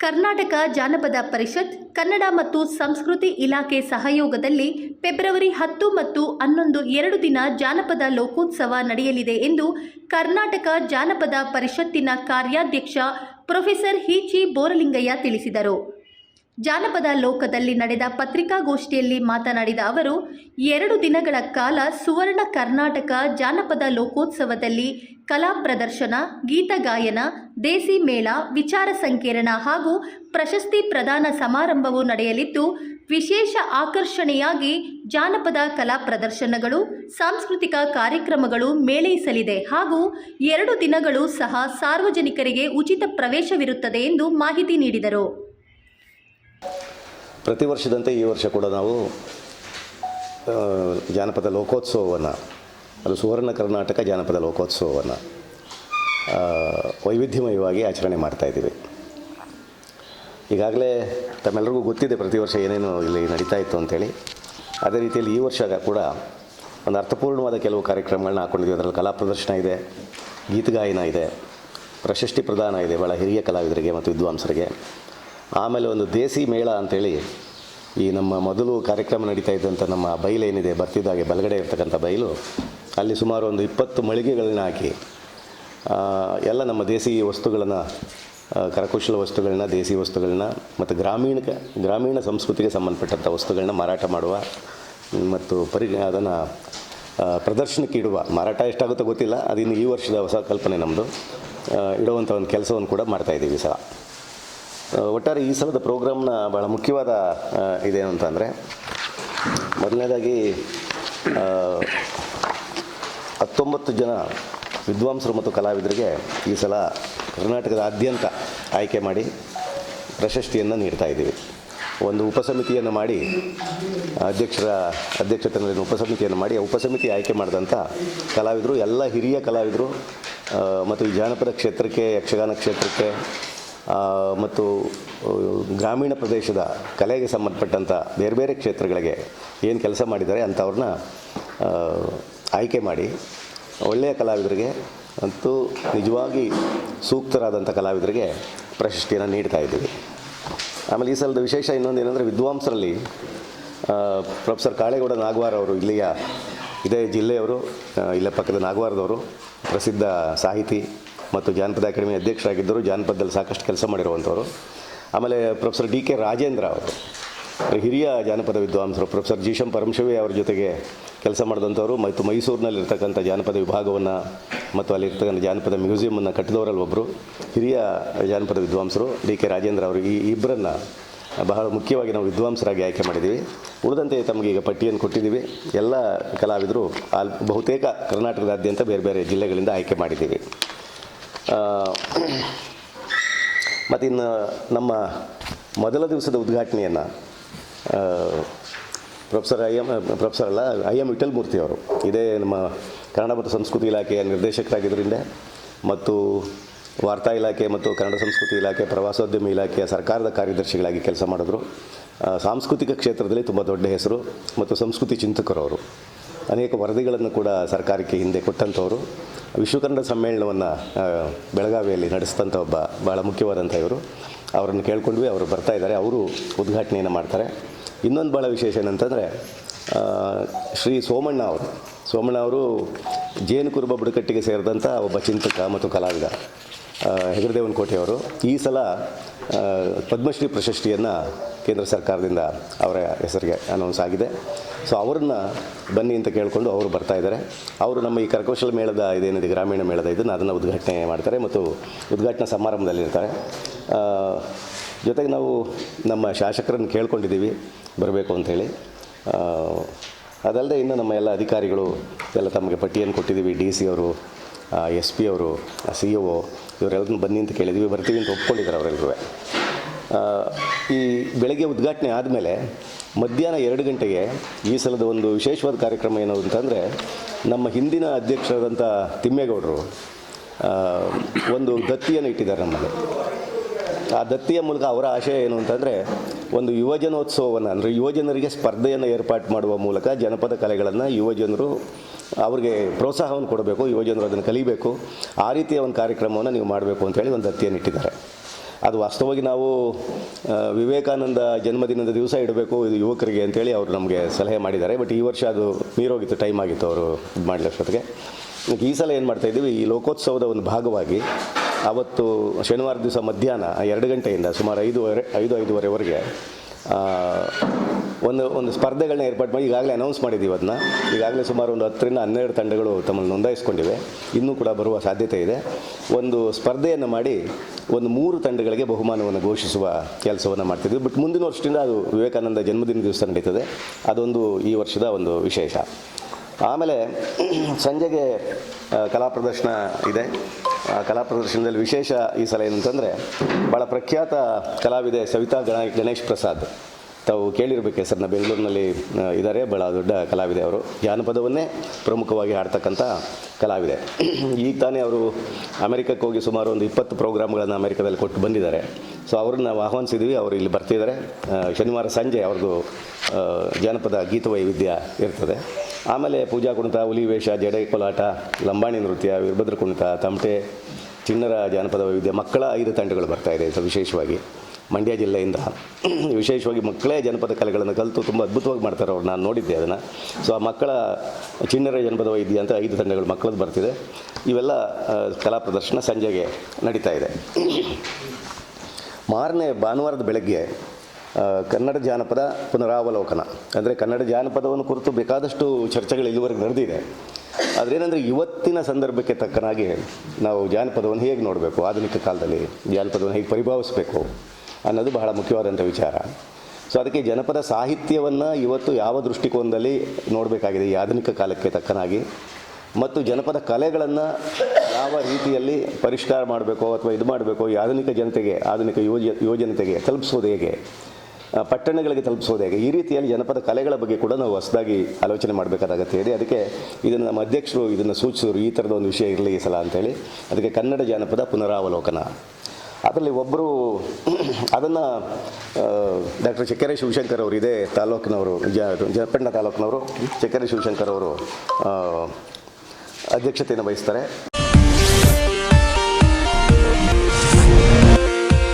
ಕರ್ನಾಟಕ ಜಾನಪದ ಪರಿಷತ್ ಕನ್ನಡ ಮತ್ತು ಸಂಸ್ಕೃತಿ ಇಲಾಖೆ ಸಹಯೋಗದಲ್ಲಿ ಫೆಬ್ರವರಿ 10 ಮತ್ತು 11 2 ದಿನ ಜಾನಪದ ಲೋಕೋತ್ಸವ ನಡೆಯಲಿದೆ ಎಂದು ಕರ್ನಾಟಕ ಜಾನಪದ ಪರಿಷತ್ತಿನ ಕಾರ್ಯಾಧ್ಯಕ್ಷ ಪ್ರೊಫೆಸರ್ ಹಿ.ಚಿ. ಬೋರಲಿಂಗಯ್ಯ ತಿಳಿಸಿದರು. ಜಾನಪದ ಲೋಕದಲ್ಲಿ ನಡೆದ ಪತ್ರಿಕಾಗೋಷ್ಠಿಯಲ್ಲಿ ಮಾತನಾಡಿದ ಅವರು, 2 ದಿನಗಳ ಕಾಲ ಸುವರ್ಣ ಕರ್ನಾಟಕ ಜಾನಪದ ಲೋಕೋತ್ಸವದಲ್ಲಿ ಕಲಾ ಪ್ರದರ್ಶನ, ಗೀತಗಾಯನ, ದೇಸಿ ಮೇಳ, ವಿಚಾರ ಸಂಕಿರಣ ಹಾಗೂ ಪ್ರಶಸ್ತಿ ಪ್ರದಾನ ಸಮಾರಂಭವು ನಡೆಯಲಿದ್ದು, ವಿಶೇಷ ಆಕರ್ಷಣೆಯಾಗಿ ಜಾನಪದ ಕಲಾ ಪ್ರದರ್ಶನಗಳು, ಸಾಂಸ್ಕೃತಿಕ ಕಾರ್ಯಕ್ರಮಗಳು ಮೇಳೈಸಲಿದೆ ಹಾಗೂ 2 ದಿನಗಳು ಸಹ ಸಾರ್ವಜನಿಕರಿಗೆ ಉಚಿತ ಪ್ರವೇಶವಿರುತ್ತದೆ ಎಂದು ಮಾಹಿತಿ ನೀಡಿದರು. ಪ್ರತಿ ವರ್ಷದಂತೆ ಈ ವರ್ಷ ಕೂಡ ನಾವು ಜಾನಪದ ಲೋಕೋತ್ಸವವನ್ನು, ಅದು ಸುವರ್ಣ ಕರ್ನಾಟಕ ಜಾನಪದ ಲೋಕೋತ್ಸವವನ್ನು ವೈವಿಧ್ಯಮಯವಾಗಿ ಆಚರಣೆ ಮಾಡ್ತಾಯಿದ್ದೀವಿ. ಈಗಾಗಲೇ ತಮ್ಮೆಲ್ಲರಿಗೂ ಗೊತ್ತಿದೆ ಪ್ರತಿ ವರ್ಷ ಏನೇನು ಇಲ್ಲಿ ನಡೀತಾ ಇತ್ತು ಅಂಥೇಳಿ. ಅದೇ ರೀತಿಯಲ್ಲಿ ಈ ವರ್ಷ ಕೂಡ ಒಂದು ಅರ್ಥಪೂರ್ಣವಾದ ಕೆಲವು ಕಾರ್ಯಕ್ರಮಗಳನ್ನ ಹಾಕ್ಕೊಂಡಿದ್ದೀವಿ. ಅದರಲ್ಲಿ ಕಲಾ ಪ್ರದರ್ಶನ ಇದೆ, ಗೀತಗಾಯನ ಇದೆ, ಪ್ರಶಸ್ತಿ ಪ್ರದಾನ ಇದೆ ಭಾಳ ಹಿರಿಯ ಕಲಾವಿದರಿಗೆ ಮತ್ತು ವಿದ್ವಾಂಸರಿಗೆ. ಆಮೇಲೆ ಒಂದು ದೇಸಿ ಮೇಳ ಅಂಥೇಳಿ, ಈ ನಮ್ಮ ಮೊದಲು ಕಾರ್ಯಕ್ರಮ ನಡೀತಾ ಇದ್ದಂಥ ನಮ್ಮ ಬಯಲೇನಿದೆ, ಬರ್ತಿದ್ದಾಗೆ ಬಲಗಡೆ ಇರ್ತಕ್ಕಂಥ ಬಯಲು, ಅಲ್ಲಿ ಸುಮಾರು ಒಂದು 20 ಮಳಿಗೆಗಳನ್ನ ಹಾಕಿ ಎಲ್ಲ ನಮ್ಮ ದೇಸಿ ವಸ್ತುಗಳನ್ನು, ಕರಕುಶಲ ವಸ್ತುಗಳನ್ನ, ದೇಸಿ ವಸ್ತುಗಳನ್ನ ಮತ್ತು ಗ್ರಾಮೀಣ ಸಂಸ್ಕೃತಿಗೆ ಸಂಬಂಧಪಟ್ಟಂಥ ವಸ್ತುಗಳನ್ನ ಮಾರಾಟ ಮಾಡುವ ಮತ್ತು ಅದನ್ನು ಪ್ರದರ್ಶನಕ್ಕೆ ಇಡುವ, ಮಾರಾಟ ಎಷ್ಟಾಗುತ್ತೋ ಗೊತ್ತಿಲ್ಲ, ಅದಿನ್ನು ಈ ವರ್ಷದ ಹೊಸ ಕಲ್ಪನೆ ನಮ್ಮದು, ಇಡುವಂಥ ಒಂದು ಕೆಲಸವನ್ನು ಕೂಡ ಮಾಡ್ತಾಯಿದ್ದೀವಿ ಸಹ. ಒಟ್ಟಾರೆ ಈ ಸಲದ ಪ್ರೋಗ್ರಾಮ್ನ ಭಾಳ ಮುಖ್ಯವಾದ ಇದೇನು ಅಂತಂದರೆ, ಮೊದಲನೇದಾಗಿ 19 ಜನ ವಿದ್ವಾಂಸರು ಮತ್ತು ಕಲಾವಿದರಿಗೆ ಈ ಸಲ ಕರ್ನಾಟಕದಾದ್ಯಂತ ಆಯ್ಕೆ ಮಾಡಿ ಪ್ರಶಸ್ತಿಯನ್ನು ನೀಡ್ತಾಯಿದ್ದೀವಿ. ಒಂದು ಉಪಸಮಿತಿಯನ್ನು ಮಾಡಿ, ಅಧ್ಯಕ್ಷತೆಯಲ್ಲಿ ಉಪಸಮಿತಿಯನ್ನು ಮಾಡಿ, ಉಪಸಮಿತಿ ಆಯ್ಕೆ ಮಾಡಿದಂಥ ಕಲಾವಿದರು, ಎಲ್ಲ ಹಿರಿಯ ಕಲಾವಿದರು ಮತ್ತು ಈ ಜಾನಪದ ಕ್ಷೇತ್ರಕ್ಕೆ, ಯಕ್ಷಗಾನ ಕ್ಷೇತ್ರಕ್ಕೆ ಮತ್ತು ಗ್ರಾಮೀಣ ಪ್ರದೇಶದ ಕಲೆಗೆ ಸಂಬಂಧಪಟ್ಟಂಥ ಬೇರೆ ಬೇರೆ ಕ್ಷೇತ್ರಗಳಿಗೆ ಏನು ಕೆಲಸ ಮಾಡಿದ್ದಾರೆ ಅಂಥವ್ರನ್ನ ಆಯ್ಕೆ ಮಾಡಿ ಒಳ್ಳೆಯ ಕಲಾವಿದರಿಗೆ ಮತ್ತು ನಿಜವಾಗಿ ಸೂಕ್ತರಾದಂಥ ಕಲಾವಿದರಿಗೆ ಪ್ರಶಸ್ತಿಯನ್ನು ನೀಡ್ತಾ ಇದ್ದೀವಿ. ಆಮೇಲೆ ಈ ಸಲದ ವಿಶೇಷ ಇನ್ನೊಂದು ಏನಂದರೆ, ವಿದ್ವಾಂಸರಲ್ಲಿ ಪ್ರೊಫೆಸರ್ ಕಾಳೇಗೌಡ ನಾಗವಾರ ಅವರು, ಇದೇ ಜಿಲ್ಲೆಯವರು, ಇಲ್ಲೇ ಪಕ್ಕದ ನಾಗವಾರದವರು, ಪ್ರಸಿದ್ಧ ಸಾಹಿತಿ ಮತ್ತು ಜಾನಪದ ಅಕಾಡೆಮಿ ಅಧ್ಯಕ್ಷರಾಗಿದ್ದರು, ಜಾನಪದದಲ್ಲಿ ಸಾಕಷ್ಟು ಕೆಲಸ ಮಾಡಿರುವಂಥವರು. ಆಮೇಲೆ ಪ್ರೊಫೆಸರ್ ಡಿ.ಕೆ. ರಾಜೇಂದ್ರ ಅವರು ಹಿರಿಯ ಜಾನಪದ ವಿದ್ವಾಂಸರು, ಪ್ರೊಫೆಸರ್ ಜಿ.ಶಂ. ಪರಮಶಿವೆ ಅವರ ಜೊತೆಗೆ ಕೆಲಸ ಮಾಡಿದಂಥವರು ಮತ್ತು ಮೈಸೂರಿನಲ್ಲಿರ್ತಕ್ಕಂಥ ಜಾನಪದ ವಿಭಾಗವನ್ನು ಮತ್ತು ಅಲ್ಲಿರ್ತಕ್ಕಂಥ ಜಾನಪದ ಮ್ಯೂಸಿಯಮನ್ನು ಕಟ್ಟಿದವರಲ್ಲಿ ಒಬ್ಬರು ಹಿರಿಯ ಜಾನಪದ ವಿದ್ವಾಂಸರು ಡಿ.ಕೆ. ರಾಜೇಂದ್ರ ಅವರು. ಈ ಇಬ್ಬರನ್ನು ಬಹಳ ಮುಖ್ಯವಾಗಿ ನಾವು ವಿದ್ವಾಂಸರಾಗಿ ಆಯ್ಕೆ ಮಾಡಿದ್ದೀವಿ. ಉಳಿದಂತೆ ತಮಗೆ ಈಗ ಪಟ್ಟಿಯನ್ನು ಕೊಟ್ಟಿದ್ದೀವಿ. ಎಲ್ಲ ಕಲಾವಿದರು ಬಹುತೇಕ ಕರ್ನಾಟಕದಾದ್ಯಂತ ಬೇರೆ ಬೇರೆ ಜಿಲ್ಲೆಗಳಿಂದ ಆಯ್ಕೆ ಮಾಡಿದ್ದೀವಿ. ಮತ್ತು ಇನ್ನು ನಮ್ಮ ಮೊದಲ ದಿವಸದ ಉದ್ಘಾಟನೆಯನ್ನು ಪ್ರೊಫೆಸರ್ ಐ ಎಂ ವಿಠಲಮೂರ್ತಿ ಅವರು, ಇದೇ ನಮ್ಮ ಕನ್ನಡ ಮತ್ತು ಸಂಸ್ಕೃತಿ ಇಲಾಖೆಯ ನಿರ್ದೇಶಕರಾಗಿದ್ದರಿಂದ ಮತ್ತು ವಾರ್ತಾ ಇಲಾಖೆ ಮತ್ತು ಕನ್ನಡ ಸಂಸ್ಕೃತಿ ಇಲಾಖೆ, ಪ್ರವಾಸೋದ್ಯಮ ಇಲಾಖೆಯ ಸರ್ಕಾರದ ಕಾರ್ಯದರ್ಶಿಗಳಾಗಿ ಕೆಲಸ ಮಾಡಿದ್ರು. ಸಾಂಸ್ಕೃತಿಕ ಕ್ಷೇತ್ರದಲ್ಲಿ ತುಂಬ ದೊಡ್ಡ ಹೆಸರು ಮತ್ತು ಸಂಸ್ಕೃತಿ ಚಿಂತಕರು ಅವರು. ಅನೇಕ ವರದಿಗಳನ್ನು ಕೂಡ ಸರ್ಕಾರಕ್ಕೆ ಹಿಂದೆ ಕೊಟ್ಟಂಥವರು. ವಿಶ್ವಕನ್ನಡ ಸಮ್ಮೇಳನವನ್ನು ಬೆಳಗಾವಿಯಲ್ಲಿ ನಡೆಸಿದಂಥ ಒಬ್ಬ ಭಾಳ ಮುಖ್ಯವಾದಂಥ ಇವರು. ಅವರನ್ನು ಕೇಳ್ಕೊಂಡ್ವಿ, ಅವರು ಬರ್ತಾಯಿದ್ದಾರೆ, ಅವರು ಉದ್ಘಾಟನೆಯನ್ನು ಮಾಡ್ತಾರೆ. ಇನ್ನೊಂದು ಭಾಳ ವಿಶೇಷ ಏನಂತಂದರೆ, ಶ್ರೀ ಸೋಮಣ್ಣ ಅವರು ಜೇನು ಕುರುಬ ಬುಡಕಟ್ಟಿಗೆ ಸೇರಿದಂಥ ಒಬ್ಬ ಚಿಂತಕ ಮತ್ತು ಕಲಾವಿದ, ಹೆಗರದೇವನಕೋಟೆಯವರು. ಈ ಸಲ ಪದ್ಮಶ್ರೀ ಪ್ರಶಸ್ತಿಯನ್ನು ಕೇಂದ್ರ ಸರ್ಕಾರದಿಂದ ಅವರ ಹೆಸರಿಗೆ ಅನೌನ್ಸ್ ಆಗಿದೆ. ಸೊ ಅವ್ರನ್ನ ಬನ್ನಿ ಅಂತ ಕೇಳಿಕೊಂಡು ಅವರು ಬರ್ತಾಯಿದ್ದಾರೆ. ಅವರು ನಮ್ಮ ಈ ಕರಕುಶಲ ಮೇಳದ ಇದೇನಿದೆ, ಗ್ರಾಮೀಣ ಮೇಳದ ಅದನ್ನು ಉದ್ಘಾಟನೆ ಮಾಡ್ತಾರೆ ಮತ್ತು ಉದ್ಘಾಟನಾ ಸಮಾರಂಭದಲ್ಲಿರ್ತಾರೆ. ಜೊತೆಗೆ ನಾವು ನಮ್ಮ ಶಾಸಕರನ್ನು ಕೇಳ್ಕೊಂಡಿದ್ದೀವಿ ಬರಬೇಕು ಅಂಥೇಳಿ. ಅದಲ್ಲದೆ ಇನ್ನು ನಮ್ಮ ಎಲ್ಲ ಅಧಿಕಾರಿಗಳು ಎಲ್ಲ ತಮಗೆ ಪಟ್ಟಿಯನ್ನು ಕೊಟ್ಟಿದ್ದೀವಿ. DC ಅವರು, SP ಅವರು, CO ಇವರೆಲ್ಲರನ್ನು ಬನ್ನಿ ಅಂತ ಕೇಳಿದ್ದೀವಿ, ಬರ್ತೀವಿ ಅಂತ ಒಪ್ಕೊಂಡಿದ್ದಾರೆ ಅವರೆಲ್ಲರೂ. ಈ ಬೆಳಗ್ಗೆ ಉದ್ಘಾಟನೆ ಆದಮೇಲೆ ಮಧ್ಯಾಹ್ನ 2 ಗಂಟೆಗೆ ಈ ಸಲದ ಒಂದು ವಿಶೇಷವಾದ ಕಾರ್ಯಕ್ರಮ ಏನು ಅಂತಂದರೆ, ನಮ್ಮ ಹಿಂದಿನ ಅಧ್ಯಕ್ಷರಾದಂಥ ತಿಮ್ಮೇಗೌಡರು ಒಂದು ದತ್ತಿಯನ್ನು ಇಟ್ಟಿದ್ದಾರೆ ನಮ್ಮಲ್ಲಿ. ಆ ದತ್ತಿಯ ಮೂಲಕ ಅವರ ಆಶಯ ಏನು ಅಂತಂದರೆ, ಒಂದು ಯುವಜನೋತ್ಸವವನ್ನು, ಅಂದರೆ ಯುವಜನರಿಗೆ ಸ್ಪರ್ಧೆಯನ್ನು ಏರ್ಪಾಡು ಮಾಡುವ ಮೂಲಕ ಜನಪದ ಕಲೆಗಳನ್ನು ಯುವಜನರು ಅವ್ರಿಗೆ ಪ್ರೋತ್ಸಾಹವನ್ನು ಕೊಡಬೇಕು, ಯುವಜನರು ಅದನ್ನು ಕಲಿಬೇಕು, ಆ ರೀತಿಯ ಒಂದು ಕಾರ್ಯಕ್ರಮವನ್ನು ನೀವು ಮಾಡಬೇಕು ಅಂತೇಳಿ ಒಂದು ದತ್ತಿಯನ್ನು ಇಟ್ಟಿದ್ದಾರೆ. ಅದು ವಾಸ್ತವವಾಗಿ ನಾವು ವಿವೇಕಾನಂದ ಜನ್ಮದಿನದ ದಿವಸ ಇಡಬೇಕು ಇದು ಯುವಕರಿಗೆ ಅಂತೇಳಿ ಅವರು ನಮಗೆ ಸಲಹೆ ಮಾಡಿದ್ದಾರೆ. ಬಟ್ ಈ ವರ್ಷ ಅದು ಮೀರೋಗಿತ್ತು, ಟೈಮ್ ಆಗಿತ್ತು ಅವರು ಇದು ಮಾಡಲಿಷ್ಟೊತ್ತಿಗೆ. ಈ ಸಲ ಏನು ಮಾಡ್ತಾಯಿದ್ದೀವಿ, ಈ ಲೋಕೋತ್ಸವದ ಒಂದು ಭಾಗವಾಗಿ ಆವತ್ತು ಶನಿವಾರ ದಿವಸ ಮಧ್ಯಾಹ್ನ 2 ಗಂಟೆಯಿಂದ ಸುಮಾರು 5:30ವರೆಗೆ ಒಂದು ಸ್ಪರ್ಧೆಗಳನ್ನ ಏರ್ಪಾಡು ಮಾಡಿ ಈಗಾಗಲೇ ಅನೌನ್ಸ್ ಮಾಡಿದ್ದೀವಿ. ಅದನ್ನ ಈಗಾಗಲೇ ಸುಮಾರು ಒಂದು 10 ರಿಂದ 12 ತಂಡಗಳು ತಮ್ಮನ್ನು ನೋಂದಾಯಿಸ್ಕೊಂಡಿವೆ. ಇನ್ನೂ ಕೂಡ ಬರುವ ಸಾಧ್ಯತೆ ಇದೆ. ಒಂದು ಸ್ಪರ್ಧೆಯನ್ನು ಮಾಡಿ ಒಂದು 3 ತಂಡಗಳಿಗೆ ಬಹುಮಾನವನ್ನು ಘೋಷಿಸುವ ಕೆಲಸವನ್ನು ಮಾಡ್ತಿದ್ವಿ. ಬಟ್ ಮುಂದಿನ ವರ್ಷದಿಂದ ಅದು ವಿವೇಕಾನಂದ ಜನ್ಮದಿನ ದಿವಸ ನಡೀತದೆ. ಅದೊಂದು ಈ ವರ್ಷದ ಒಂದು ವಿಶೇಷ. ಆಮೇಲೆ ಸಂಜೆಗೆ ಕಲಾ ಪ್ರದರ್ಶನ ಇದೆ. ಕಲಾ ಪ್ರದರ್ಶನದಲ್ಲಿ ವಿಶೇಷ ಈ ಸಲ ಏನಂತಂದರೆ, ಭಾಳ ಪ್ರಖ್ಯಾತ ಕಲಾವಿದೆ ಸವಿತಾ ಗಣೇಶ್ ಪ್ರಸಾದ್, ತಾವು ಕೇಳಿರಬೇಕು ಹೆಸರನ್ನ, ಬೆಂಗಳೂರಿನಲ್ಲಿ ಇದ್ದಾರೆ, ಭಾಳ ದೊಡ್ಡ ಕಲಾವಿದೆ ಅವರು. ಜಾನಪದವನ್ನೇ ಪ್ರಮುಖವಾಗಿ ಹಾಡ್ತಕ್ಕಂಥ ಕಲಾವಿದೆ. ಈಗ ತಾನೇ ಅವರು ಅಮೆರಿಕಕ್ಕೆ ಹೋಗಿ ಸುಮಾರು ಒಂದು 20 ಪ್ರೋಗ್ರಾಮ್ಗಳನ್ನು ಅಮೆರಿಕದಲ್ಲಿ ಕೊಟ್ಟು ಬಂದಿದ್ದಾರೆ. ಸೊ ಅವ್ರನ್ನ ನಾವು ಆಹ್ವಾನಿಸಿದ್ವಿ, ಅವರು ಇಲ್ಲಿ ಬರ್ತಿದ್ದಾರೆ. ಶನಿವಾರ ಸಂಜೆ ಅವ್ರದ್ದು ಜಾನಪದ ಗೀತವೈವಿಧ್ಯ ಇರ್ತದೆ. ಆಮೇಲೆ ಪೂಜಾ ಕುಣಿತ, ಹುಲಿ ವೇಷ, ಜಡೆ ಕೋಲಾಟ, ಲಂಬಾಣಿ ನೃತ್ಯ, ವೀರಭದ್ರ ಕುಣಿತ, ತಮಟೆ, ಚಿಣ್ಣರ ಜಾನಪದ ವೈವಿಧ್ಯ, ಮಕ್ಕಳ 5 ತಂಡಗಳು ಬರ್ತಾಯಿದೆ. ಸೊ ವಿಶೇಷವಾಗಿ ಮಂಡ್ಯ ಜಿಲ್ಲೆಯಿಂದ ವಿಶೇಷವಾಗಿ ಮಕ್ಕಳೇ ಜನಪದ ಕಲೆಗಳನ್ನು ಕಲಿತು ತುಂಬ ಅದ್ಭುತವಾಗಿ ಮಾಡ್ತಾರೆ ಅವ್ರು, ನಾನು ನೋಡಿದ್ದೆ ಅದನ್ನು. ಸೊ ಆ ಮಕ್ಕಳ ಚಿಣ್ಣರ ಜನಪದ ವೈದ್ಯ ಅಂತ 5 ತಂಡಗಳು ಮಕ್ಕಳದ್ದು ಬರ್ತಿದೆ. ಇವೆಲ್ಲ ಕಲಾ ಪ್ರದರ್ಶನ ಸಂಜೆಗೆ ನಡೀತಾ ಇದೆ. ಮಾರನೇ ಭಾನುವಾರದ ಬೆಳಗ್ಗೆ ಕನ್ನಡ ಜಾನಪದ ಪುನರಾವಲೋಕನ, ಅಂದರೆ ಕನ್ನಡ ಜಾನಪದವನ್ನು ಕುರಿತು ಬೇಕಾದಷ್ಟು ಚರ್ಚೆಗಳು ಇಲ್ಲಿವರೆಗೆ ನಡೆದಿದೆ. ಅದರೇನೆಂದರೆ, ಇವತ್ತಿನ ಸಂದರ್ಭಕ್ಕೆ ತಕ್ಕನಾಗಿ ನಾವು ಜಾನಪದವನ್ನು ಹೇಗೆ ನೋಡಬೇಕು, ಆಧುನಿಕ ಕಾಲದಲ್ಲಿ ಜಾನಪದವನ್ನು ಹೇಗೆ ಪರಿಭಾವಿಸಬೇಕು ಅನ್ನೋದು ಬಹಳ ಮುಖ್ಯವಾದಂಥ ವಿಚಾರ. ಸೊ ಅದಕ್ಕೆ ಜನಪದ ಸಾಹಿತ್ಯವನ್ನು ಇವತ್ತು ಯಾವ ದೃಷ್ಟಿಕೋನದಲ್ಲಿ ನೋಡಬೇಕಾಗಿದೆ ಈ ಆಧುನಿಕ ಕಾಲಕ್ಕೆ ತಕ್ಕನಾಗಿ, ಮತ್ತು ಜನಪದ ಕಲೆಗಳನ್ನು ಯಾವ ರೀತಿಯಲ್ಲಿ ಪರಿಷ್ಕಾರ ಮಾಡಬೇಕೋ ಅಥವಾ ಇದು ಮಾಡಬೇಕೋ, ಈ ಆಧುನಿಕ ಜನತೆಗೆ, ಆಧುನಿಕ ಯುವಜನತೆಗೆ ತಲುಪಿಸೋದು ಹೇಗೆ, ಪಟ್ಟಣಗಳಿಗೆ ತಲುಪಿಸೋದು ಹೇಗೆ, ಈ ರೀತಿಯಲ್ಲಿ ಜನಪದ ಕಲೆಗಳ ಬಗ್ಗೆ ಕೂಡ ನಾವು ಹೊಸದಾಗಿ ಆಲೋಚನೆ ಮಾಡಬೇಕಾದ ಅಗತ್ಯ ಇದೆ. ಅದಕ್ಕೆ ಇದನ್ನು ನಮ್ಮ ಅಧ್ಯಕ್ಷರು ಇದನ್ನು ಸೂಚಿಸಿದ್ರು, ಈ ಥರದ ಒಂದು ವಿಷಯ ಇರಲಿ ಈ ಸಲ ಅಂತೇಳಿ. ಅದಕ್ಕೆ ಕನ್ನಡ ಜಾನಪದ ಪುನರಾವಲೋಕನ. ಅದರಲ್ಲಿ ಒಬ್ಬರು ಅದನ್ನು ಡಾಕ್ಟರ್ ಚಕ್ಕೆರೆ ಶಿವಶಂಕರ್ ಅವರು, ಇದೇ ತಾಲೂಕಿನವರು, ಜಪಣ್ಣ ತಾಲೂಕಿನವರು, ಚಕ್ಕೆರೆ ಶಿವಶಂಕರ್ ಅವರು ಅಧ್ಯಕ್ಷತೆಯನ್ನು ವಹಿಸ್ತಾರೆ.